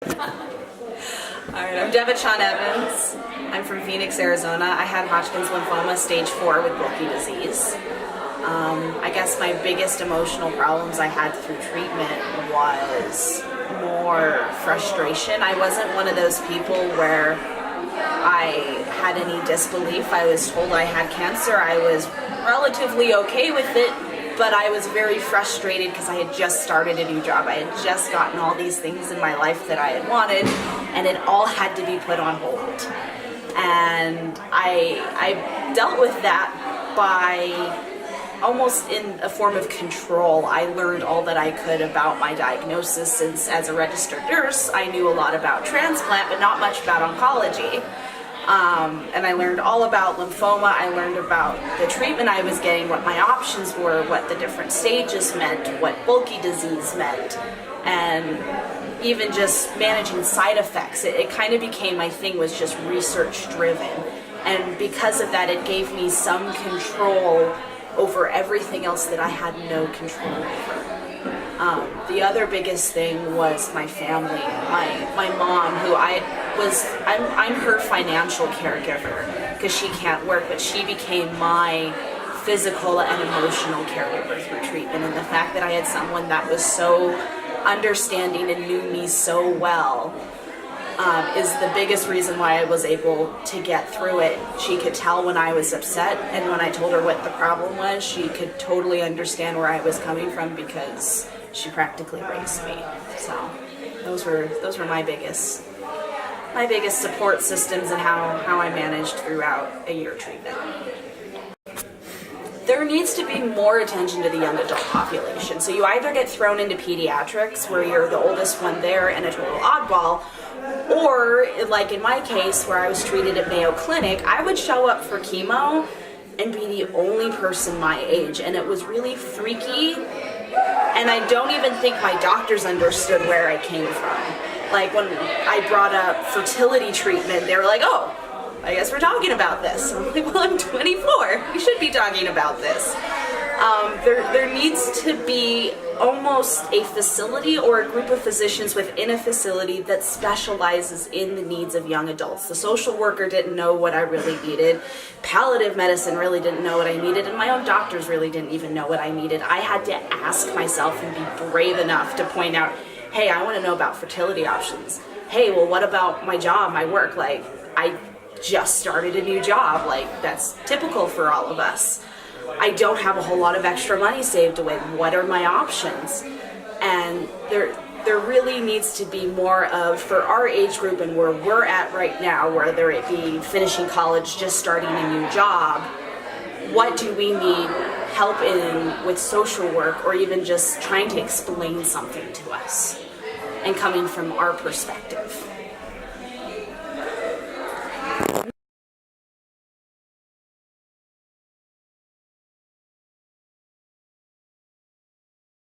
Alright, I'm Devanchan Evans. I'm from Phoenix, Arizona. I had Hodgkin's lymphoma stage 4 with bulky disease. I guess my biggest emotional problems I had through treatment was more frustration. I wasn't one of those people where I had any disbelief. I was told I had cancer. I was relatively okay with it, but I was very frustrated because I had just started a new job. I had just gotten all these things in my life that I had wanted, and it all had to be put on hold. And I dealt with that by almost in a form of control. I learned all that I could about my diagnosis, since as a registered nurse, I knew a lot about transplant, but not much about oncology. And I learned all about lymphoma. I learned about the treatment I was getting, what my options were, what the different stages meant, what bulky disease meant, and even just managing side effects. It kind of became, my thing was just research driven. And because of that, it gave me some control over everything else that I had no control over. The other biggest thing was my family. My mom, who I'm her financial caregiver because she can't work, but she became my physical and emotional caregiver through treatment. And the fact that I had someone that was so understanding and knew me so well is the biggest reason why I was able to get through it. She could tell when I was upset, and when I told her what the problem was, she could totally understand where I was coming from because she practically raised me. So those were my biggest support systems and how I managed throughout a year of treatment. There needs to be more attention to the young adult population. So you either get thrown into pediatrics, where you're the oldest one there and a total oddball, or like in my case where I was treated at Mayo Clinic, I would show up for chemo and be the only person my age, and it was really freaky, and I don't even think my doctors understood where I came from. Like when I brought up fertility treatment, they were like, oh, I guess we're talking about this. I'm like, well, I'm 24. We should be talking about this. There needs to be almost a facility or a group of physicians within a facility that specializes in the needs of young adults. The social worker didn't know what I really needed. Palliative medicine really didn't know what I needed, and my own doctors really didn't even know what I needed. I had to ask myself and be brave enough to point out, hey, I want to know about fertility options. Hey, well, what about my job, my work? Like, I just started a new job. Like, that's typical for all of us. I don't have a whole lot of extra money saved away. What are my options? And there really needs to be more of, for our age group and where we're at right now, whether it be finishing college, just starting a new job, what do we need help in with social work, or even just trying to explain something to us and coming from our perspective?